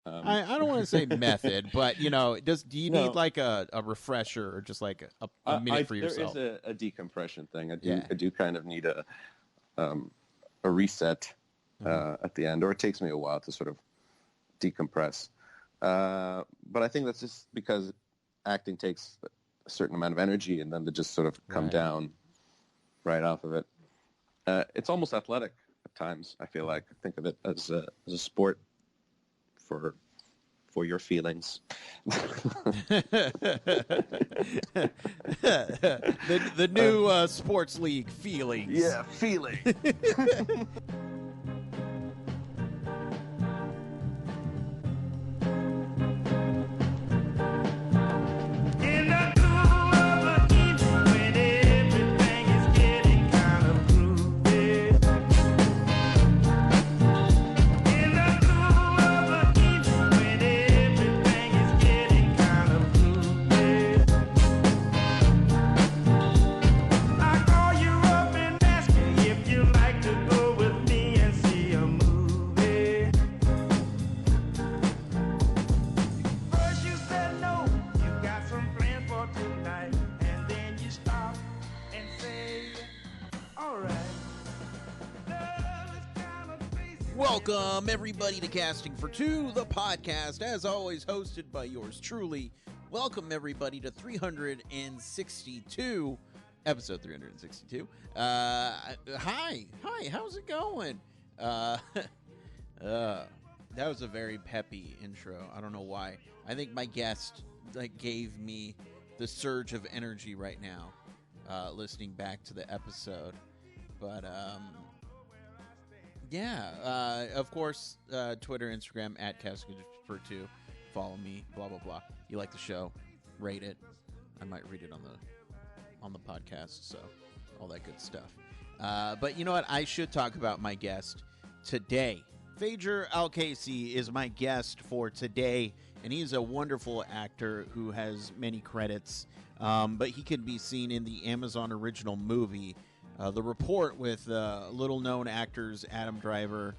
I don't want to say method, but do you need No, like a refresher or just like a minute for there is yourself? a decompression thing. Yeah. I do kind of need a reset at the end, or it takes me a while to sort of decompress. But I think that's just because acting takes a certain amount of energy, and then to just sort of come Right. down right off of it. It's almost athletic at times. I feel like I think of it as a sport for your feelings. The new sports league feelings. Yeah, feeling. In the cool of the evening when everything is getting kind of groovy. In the cool of the evening when everything is getting kind of groovy. I call you up and ask you if you like to go with me and see a movie. First you said no, you got some plans for tonight, and then you stop and say, all right. Love is kind of crazy. Welcome, everybody, to Casting for Two, the podcast, as always, hosted by yours truly. Welcome, everybody, to 362, episode 362. Hi, how's it going? That was a very peppy intro. I don't know why. I think my guest gave me the surge of energy right now, listening back to the episode. But, yeah, of course, Twitter, Instagram, at Casting for Two. Follow me, blah, blah, blah. You like the show, rate it. I might read it on the podcast, so all that good stuff. But you know what? I should talk about my guest today. Fajer Al-Kaisi is my guest for today, and he's a wonderful actor who has many credits, but he can be seen in the Amazon original movie, The Report, with little-known actors Adam Driver,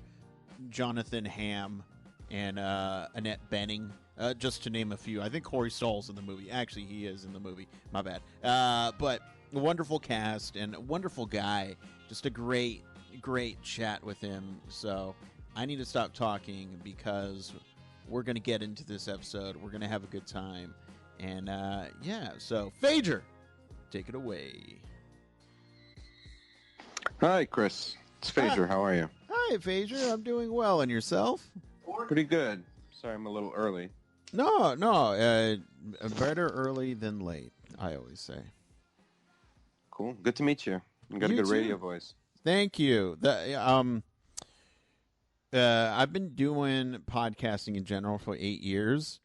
Jonathan Hamm, and Annette Bening, just to name a few. I think Corey Stoll's in the movie. Actually, he is in the movie. My bad. But a wonderful cast and a wonderful guy. Just a great chat with him. So I need to stop talking because we're going to get into this episode. We're going to have a good time. And, yeah, so Fajer, take it away. Hi, Chris. It's Fajer. How are you? Hi, Fajer. I'm doing well. And yourself? Pretty good. Sorry, I'm a little early. No. Better early than late, I always say. Cool. Good to meet you. You got a You good too. radio voice. Thank you. I've been doing podcasting in general for 8 years,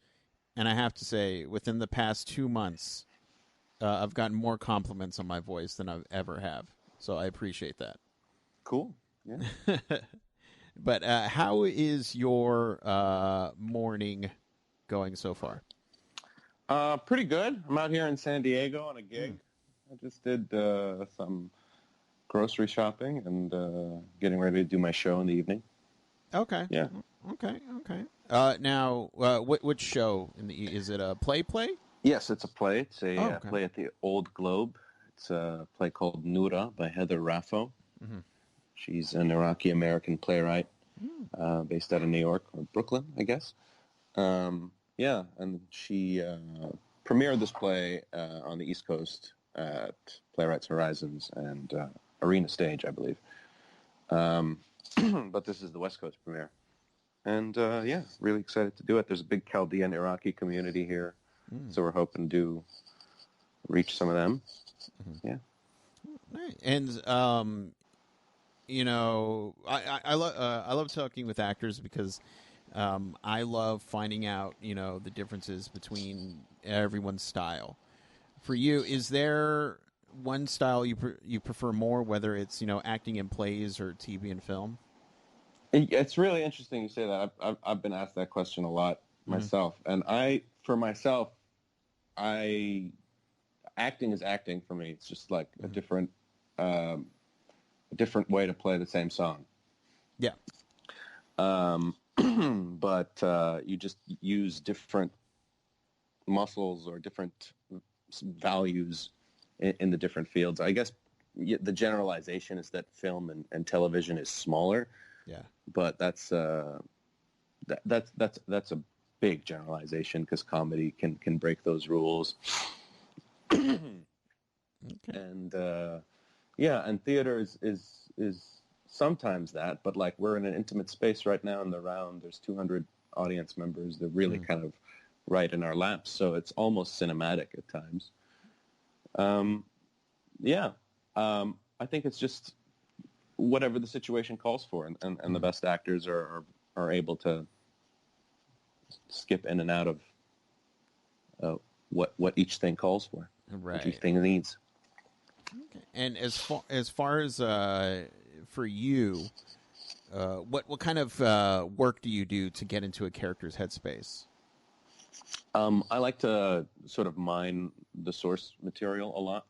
and I have to say, within the past 2 months, I've gotten more compliments on my voice than I've ever have. So I appreciate that. Cool. Yeah. But how is your morning going so far? Pretty good. I'm out here in San Diego on a gig. I just did some grocery shopping and getting ready to do my show in the evening. Okay. Yeah. Okay. Now, which show? Is it a play? Yes, it's a play. It's a okay. play at the Old Globe. It's a play called Noura by Heather Raffo. Mm-hmm. She's an Iraqi-American playwright based out of New York, or Brooklyn, I guess. Yeah, and she premiered this play on the East Coast at Playwrights Horizons and Arena Stage, I believe. But this is the West Coast premiere. And, yeah, really excited to do it. There's a big Chaldean Iraqi community here, so we're hoping to reach some of them. Mm-hmm. Yeah. And I love talking with actors because I love finding out the differences between everyone's style. For you, is there one style you prefer more, whether it's acting in plays or TV and film? It's really interesting you say that. I've been asked that question a lot myself, and acting is acting for me. It's just like a different way to play the same song. Yeah. but you just use different muscles or different values in the different fields. I guess the generalization is that film and television is smaller. Yeah. But that's a big generalization because comedy can break those rules. Okay. And and theater is sometimes that, but like we're in an intimate space right now in the round. There's 200 audience members. They're really kind of right in our laps, so it's almost cinematic at times. I think it's just whatever the situation calls for, and the best actors are able to skip in and out of what each thing calls for, Right. what each thing needs. Okay. And as far as for you, what kind of work do you do to get into a character's headspace? I like to sort of mine the source material a lot.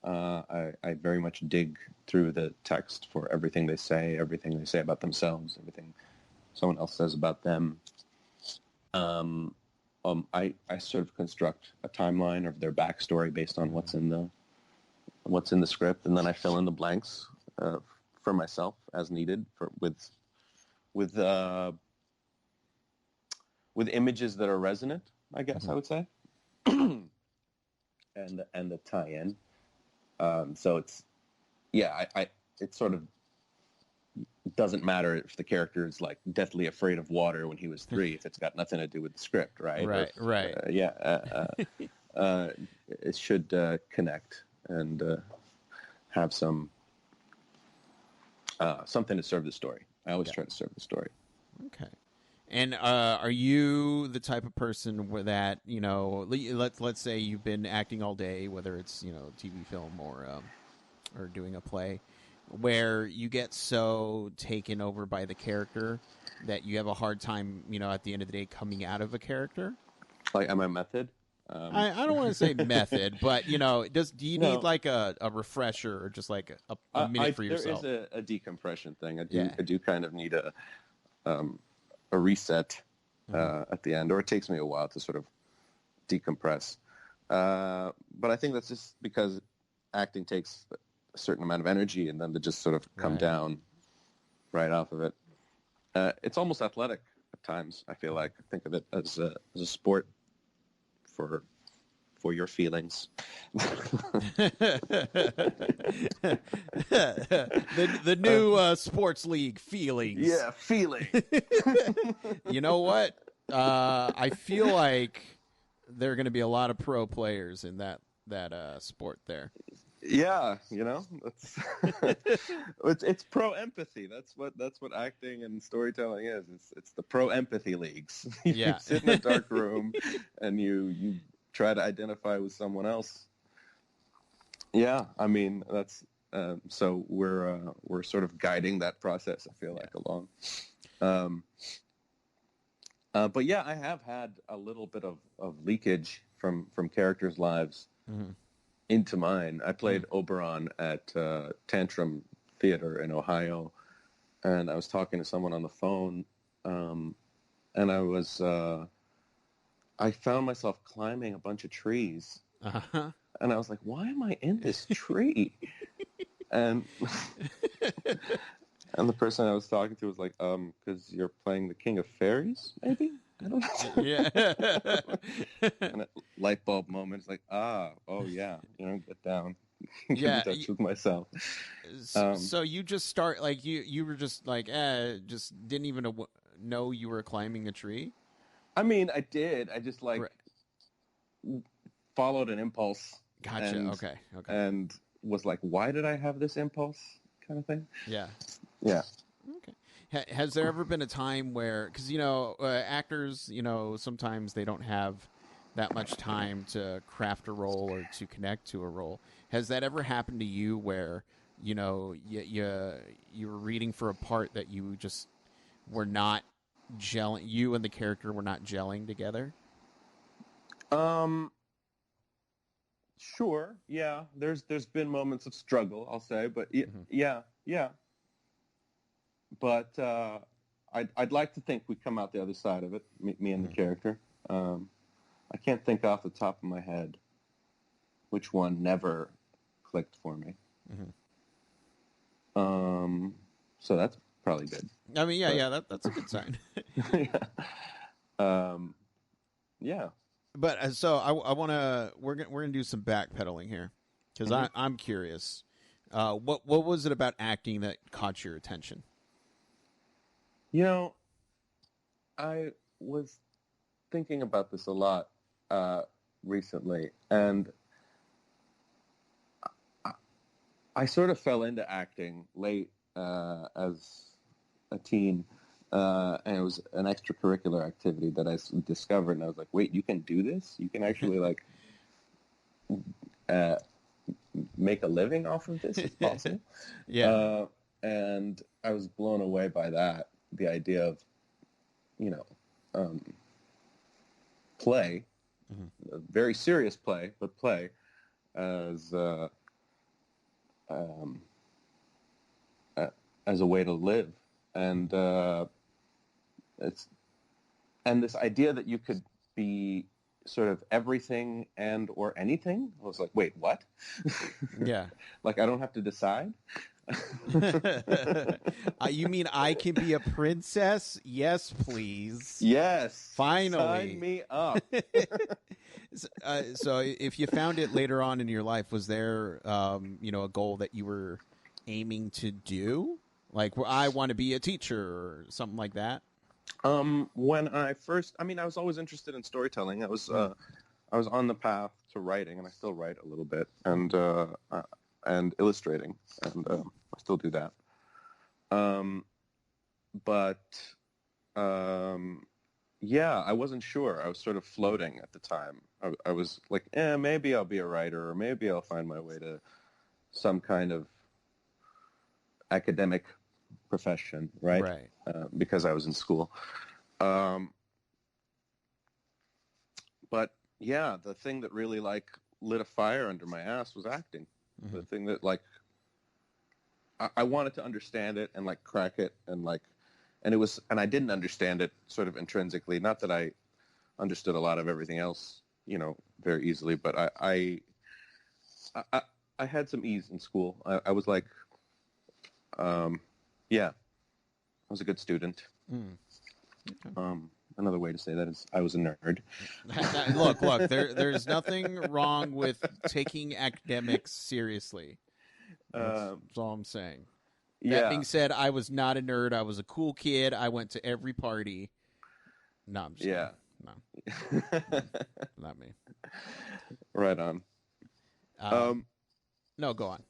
I very much dig through the text for everything they say about themselves, everything someone else says about them. I sort of construct a timeline of their backstory based on what's in the script, and then I fill in the blanks for myself as needed with images that are resonant, I guess I would say, and the tie-in. So it's it sort of doesn't matter if the character is like deathly afraid of water when he was 3 if it's got nothing to do with the script, right? Right. It should connect and have some something to serve the story. I always try to serve the story. Okay. And are you the type of person where that, let's say you've been acting all day, whether it's, TV, film, or doing a play, where you get so taken over by the character that you have a hard time, at the end of the day coming out of a character? Like, am I method? I don't want to say method, but, do you need like a refresher or just like a minute for yourself? There is a decompression thing. I do kind of need a reset at the end, or it takes me a while to sort of decompress. But I think that's just because acting takes a certain amount of energy and then to just sort of come down right off of it. It's almost athletic at times, I feel like. I think of it as a sport for your feelings. the new sports league, feelings. Yeah, feeling. You know what? I feel like there are going to be a lot of pro players in that sport there. Yeah, it's pro empathy. That's what acting and storytelling is. It's the pro empathy leagues. You sit in a dark room and you try to identify with someone else. Yeah, I mean that's so we're sort of guiding that process. I feel like along. But yeah, I have had a little bit of leakage from characters' lives into mine. I played Oberon at Tantrum Theater in Ohio, and I was talking to someone on the phone, and I found myself climbing a bunch of trees, and I was like, "Why am I in this tree?" and the person I was talking to was like, "Because you're playing the King of Fairies, maybe." I don't know. Yeah. And a light bulb moment. It's like, oh yeah, get down. Yeah, Get in touch with myself. So you just start like you were just like just didn't even know you were climbing a tree. I mean, I did. I just followed an impulse. Gotcha. Okay. And was like, why did I have this impulse? Kind of thing. Yeah. Yeah. Okay. Has there ever been a time where, because actors, sometimes they don't have that much time to craft a role or to connect to a role. Has that ever happened to you where you were reading for a part that you just were not gelling, you and the character were not gelling together? Sure. Yeah. There's been moments of struggle, I'll say, but yeah. But I'd like to think we come out the other side of it, me and the character. I can't think off the top of my head which one never clicked for me. So that's probably good. I mean, that's a good sign. Yeah. But so I want to we're gonna do some backpedaling here because I'm curious. What was it about acting that caught your attention? You know, I was thinking about this a lot recently, and I sort of fell into acting late as a teen, and it was an extracurricular activity that I discovered, and I was like, wait, you can do this? You can actually, like, make a living off of this? It's possible? Yeah. And I was blown away by that, the idea of, play, a very serious play, but play, as a way to live, and this idea that you could be sort of everything and or anything. I was like, wait, what? Yeah. Like, I don't have to decide. You mean I can be a princess? Yes, please. Yes. Finally. Sign me up. So if you found it later on in your life, was there, a goal that you were aiming to do? Like, I want to be a teacher or something like that? When I first, I was always interested in storytelling. I was on the path to writing, and I still write a little bit, and illustrating, and I still do that. Yeah, I wasn't sure. I was sort of floating at the time. I was like, maybe I'll be a writer, or maybe I'll find my way to some kind of academic profession, right? Right. Because I was in school. But yeah, the thing that really lit a fire under my ass was acting. Mm-hmm. The thing that I wanted to understand it and crack it and I didn't understand it sort of intrinsically. Not that I understood a lot of everything else, very easily, but I had some ease in school. I was I was a good student. Okay. Another way to say that is I was a nerd. Look, there's nothing wrong with taking academics seriously. That's all I'm saying. That being said, I was not a nerd. I was a cool kid. I went to every party. No, I'm just kidding. No. Not me. Right on. No, go on.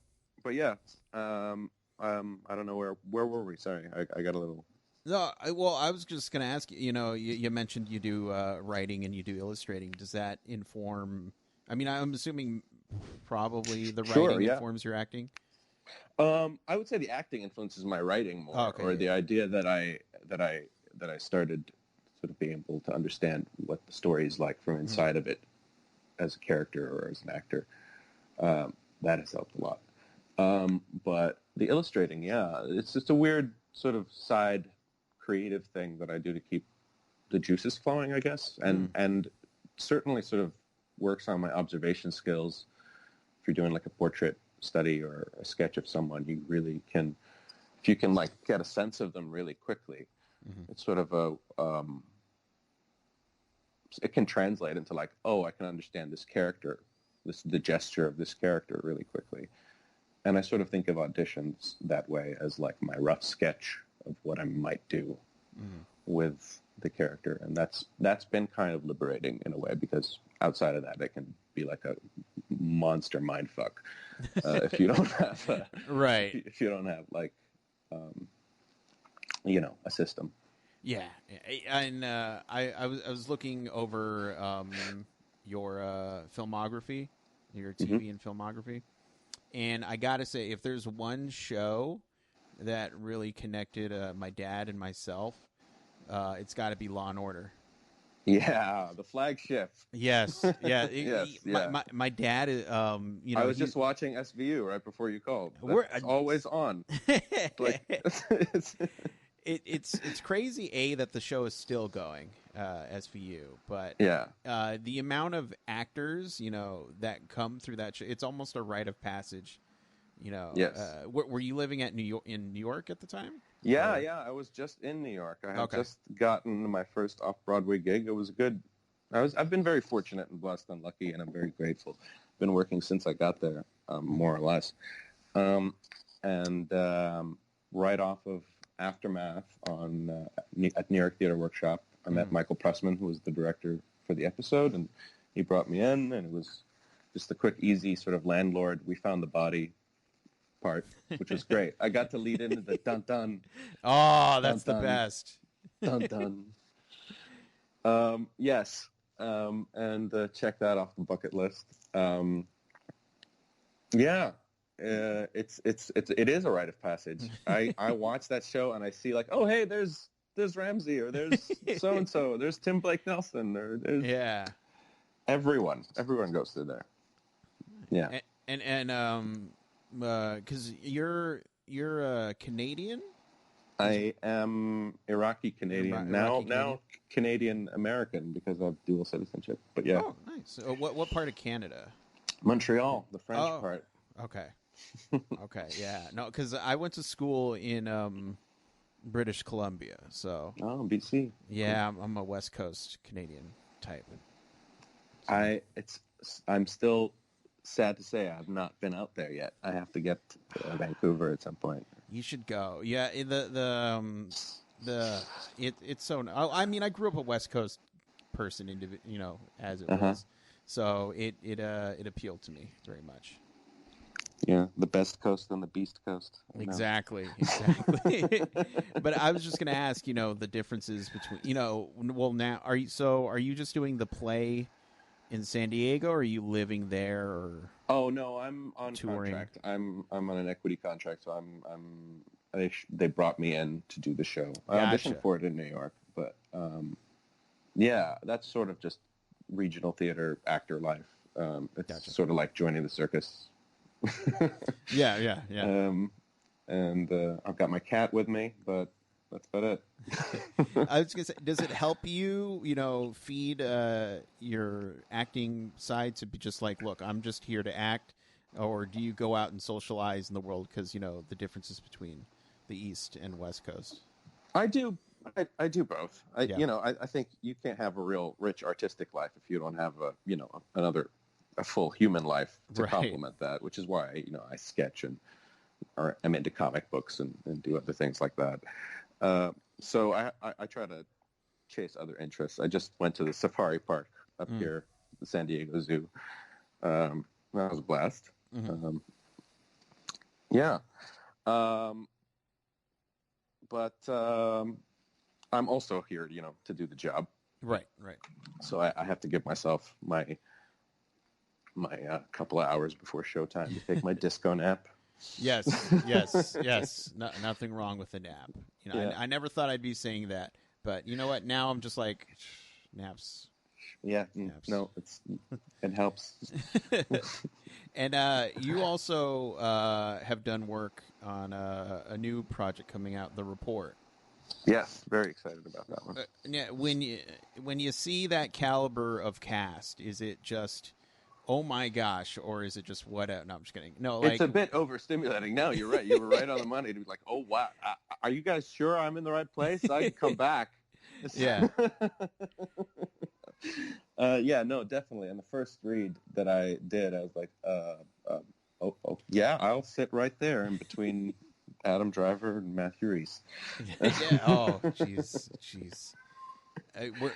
But yeah, I don't know where were we? Sorry, I got a little. No, I was just going to ask you. You mentioned you do writing and you do illustrating. Does that inform? I'm assuming probably the writing informs your acting. I would say the acting influences my writing more, or the idea that I started sort of being able to understand what the story is like from inside of it, as a character or as an actor. That has helped a lot. But the illustrating, it's just a weird sort of side creative thing that I do to keep the juices flowing, I guess, and certainly sort of works on my observation skills. If you're doing a portrait study or a sketch of someone, you really can, if you can get a sense of them really quickly, it's sort of it can translate into I can understand this character, the gesture of this character really quickly. And I sort of think of auditions that way as my rough sketch of what I might do with the character. And that's been kind of liberating in a way, because outside of that, it can be a monster mindfuck if you don't have right. If you don't have a system. Yeah, and I was looking over your filmography, your TV and filmography. And I got to say, if there's one show that really connected my dad and myself, it's got to be Law & Order. Yeah, the flagship. Yes. Yeah. My dad, I was just watching SVU right before you called. It's always on. It's crazy that the show is still going, SVU, but Yeah. the amount of actors that come through that show, it's almost a rite of passage. Yes. Were you living in New York at the time? Yeah, Or- yeah. I was just in New York. I had Okay. just gotten my first off-Broadway gig. It was good. I've been very fortunate and blessed and lucky, and I'm very grateful. Been working since I got there, more or less. Right off of Aftermath at New York Theater Workshop, I met Michael Pressman, who was the director for the episode, and he brought me in, and it was just a quick, easy sort of landlord. We found the body part, which was great. I got to lead into the dun dun. Oh, that's Dun, the dun. best. Dun dun. Yes, and check that off the bucket list. Yeah, it is a rite of passage. I watch that show and I see like, oh hey, there's Ramsey, or there's so and so, there's Tim Blake Nelson, or there's Yeah. everyone goes through there. Yeah, And because you're Canadian. I am Iraqi Canadian Iraqi now Canadian American because I have dual citizenship. But yeah, Oh, nice. What part of Canada? Montreal, the French Oh. part. Okay. Okay. Yeah. No, because I went to school in British Columbia, so Oh, BC. yeah, I'm a West Coast Canadian type. I'm still sad to say I have not been out there yet. I have to get to Vancouver at some point. You should go. Yeah. It's so. I mean, I grew up a West Coast person, as it was, so it appealed to me very much. Yeah, the best coast and the beast coast. Exactly. But I was just going to ask, the differences between, well, now are you just doing the play in San Diego, or are you living there, or? Oh no, I'm on touring? contract. I'm on an equity contract, so they brought me in to do the show. I Gotcha. auditioned for it in New York, but yeah, that's sort of just regional theater actor life. It's Gotcha. sort of like joining the circus. Yeah. And I've got my cat with me, but that's about it. I was going to say, does it help you, feed your acting side to be just like, look, I'm just here to act, or do you go out and socialize in the world because, the differences between the East and West Coast? I do both. I think you can't have a real rich artistic life if you don't have a full human life to Right. complement that, which is why I sketch or I'm into comic books and do other things like that. So I try to chase other interests. I just went to the safari park up here, the San Diego Zoo. That was a blast. Mm-hmm. Yeah. But I'm also here, to do the job. Right. So I have to give myself my couple of hours before showtime to take my disco nap. Yes. Nothing wrong with a nap. Yeah. I never thought I'd be saying that, but you know what? Now I'm just like, naps. Yeah, Naps. no, it helps. And you also have done work on a new project coming out, The Report. Yes, very excited about that one. Yeah, when you see that caliber of cast, is it just, oh my gosh, or is it just what? No, I'm just kidding. No, It's a bit overstimulating. No, you're right. You were right on the money to be like, oh wow, are you guys sure I'm in the right place? I can come back. Yeah. Yeah, no, definitely. And the first read that I did, I was like, oh, yeah, I'll sit right there in between Adam Driver and Matthew Rhys. Yeah. Oh, jeez.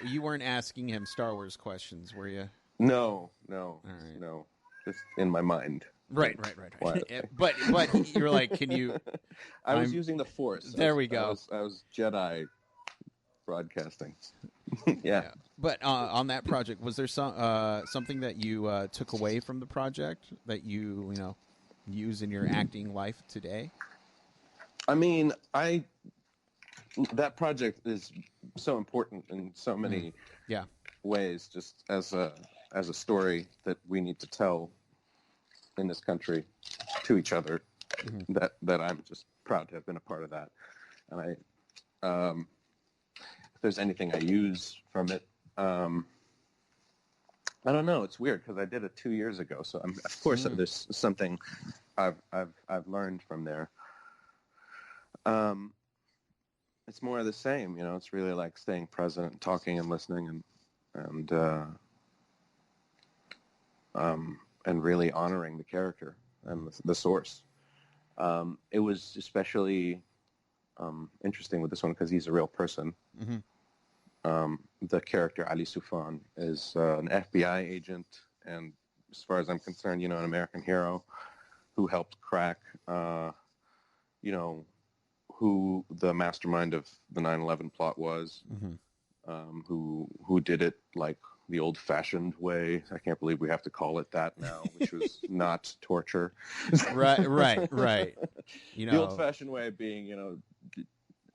You weren't asking him Star Wars questions, were you? No, right. no, just in my mind. Right. Quietly. But you're like, can you? I was using the Force. There we go. I was Jedi broadcasting. Yeah. But on that project, was there something that you took away from the project that you use in your acting life today? I mean, that project is so important in so many ways, just as a story that we need to tell in this country to each other. That I'm just proud to have been a part of that, and if there's anything I use from it. I don't know. It's weird because I did it 2 years ago. So of course there's something I've learned from there. It's more of the same, It's really like staying present, and talking and listening, and really honoring the character and the source. It was especially interesting with this one because he's a real person. Mm-hmm. The character Ali Soufan is an FBI agent, and as far as I'm concerned, an American hero who helped crack, who the mastermind of the 9/11 plot was, who did it like the old-fashioned way. I can't believe we have to call it that now, which was not torture. Right. The old-fashioned way being,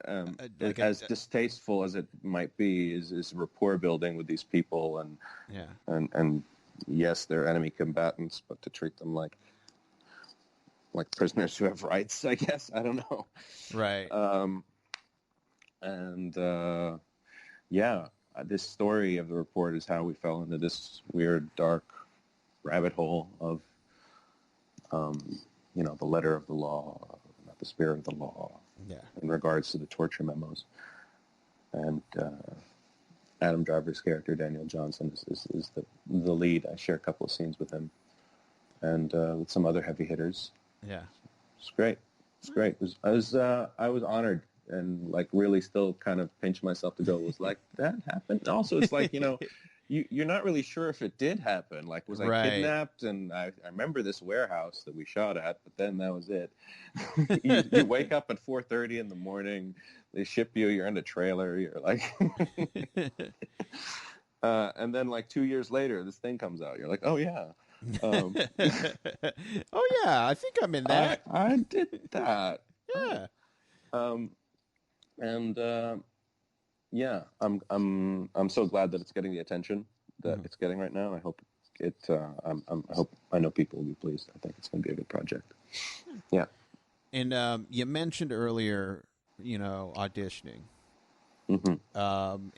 as distasteful as it might be, is rapport building with these people, and yes, they're enemy combatants, but to treat them like prisoners who have rights, I guess. I don't know. Right. This story of the report is how we fell into this weird, dark rabbit hole of, the letter of the law, not the spirit of the law, in regards to the torture memos. And Adam Driver's character, Daniel Johnson, is the lead. I share a couple of scenes with him, and with some other heavy hitters. Yeah, it's great. It's great. I was honored, and like really still kind of pinch myself to go, was like, that happened? Also, it's like, you're not really sure if it did happen. Like, was I kidnapped? And I remember this warehouse that we shot at, but then that was it. you wake up at 4:30 in the morning, they ship you, you're in a trailer, you're like, and then like 2 years later, this thing comes out. You're like, oh yeah. Oh yeah, I think I'm in that. I did that. Yeah. I'm so glad that it's getting the attention that it's getting right now. I hope I know people will be pleased. I think it's going to be a good project. Yeah. And you mentioned earlier, auditioning. Mm-hmm.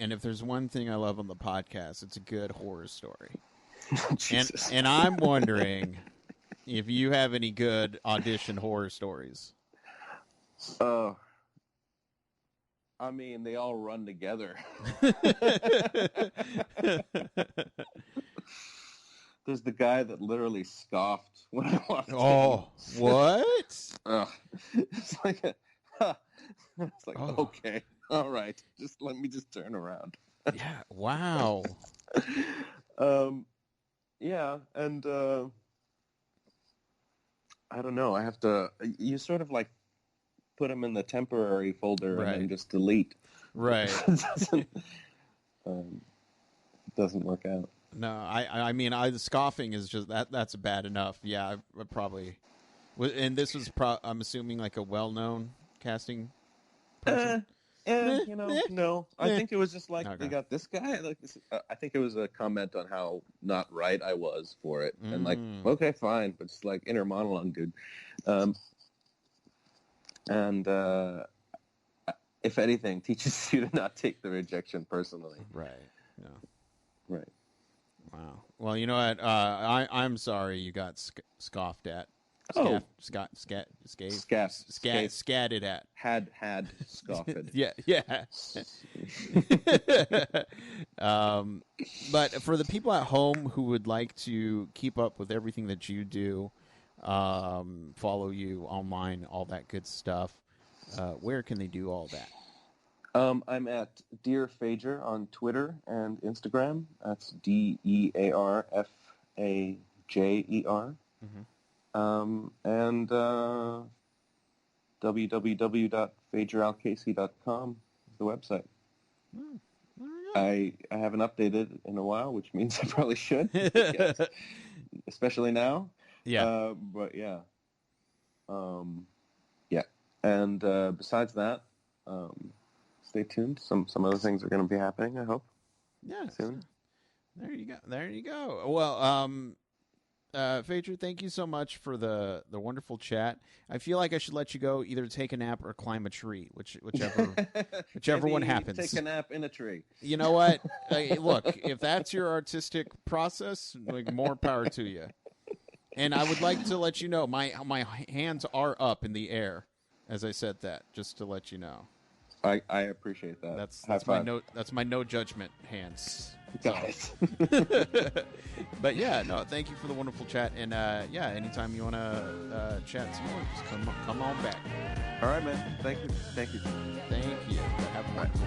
And if there's one thing I love on the podcast, it's a good horror story. Jesus. And I'm wondering if you have any good audition horror stories. I mean, they all run together. There's the guy that literally scoffed when I walked in. Oh, what? It's like, okay, all right, let me turn around. Yeah, wow. Yeah, and I don't know. I have to. You sort of like put them in the temporary folder and then just delete. Right. Doesn't work out. No, I mean, the scoffing is just that's bad enough. Yeah, I probably. And this was, I'm assuming, like a well-known casting person. No. I think it was just like they got this guy. Like this, I think it was a comment on how not right I was for it, and like, okay, fine, but it's like inner monologue, dude. And if anything, teaches you to not take the rejection personally. Right. Yeah. Right. Wow. Well, you know what? I'm sorry you got scoffed at. Scatted at. Had scoffed. Yeah. But for the people at home who would like to keep up with everything that you do, follow you online, all that good stuff, where can they do all that? I'm at Dear Fajer on Twitter and Instagram. That's DearFajer. And www.fajeralkaisi.com is the website. I haven't updated in a while, which means I probably should, yes. Especially now. Yeah. But yeah. Yeah. And besides that, stay tuned. Some other things are going to be happening, I hope. Yeah. Soon. There you go. Well, Phaedra, thank you so much for the wonderful chat. I feel like I should let you go, either take a nap or climb a tree, whichever one Maybe happens. Take a nap in a tree. You know what? Look, if that's your artistic process, like, more power to you. And I would like to let you know, my hands are up in the air as I said that, just to let you know. I appreciate that. That's my no judgment hands. Got it. But yeah, no, thank you for the wonderful chat, and yeah, anytime you want to chat some more, just come on back. All right, man. Thank you. Thank you. Have a wonderful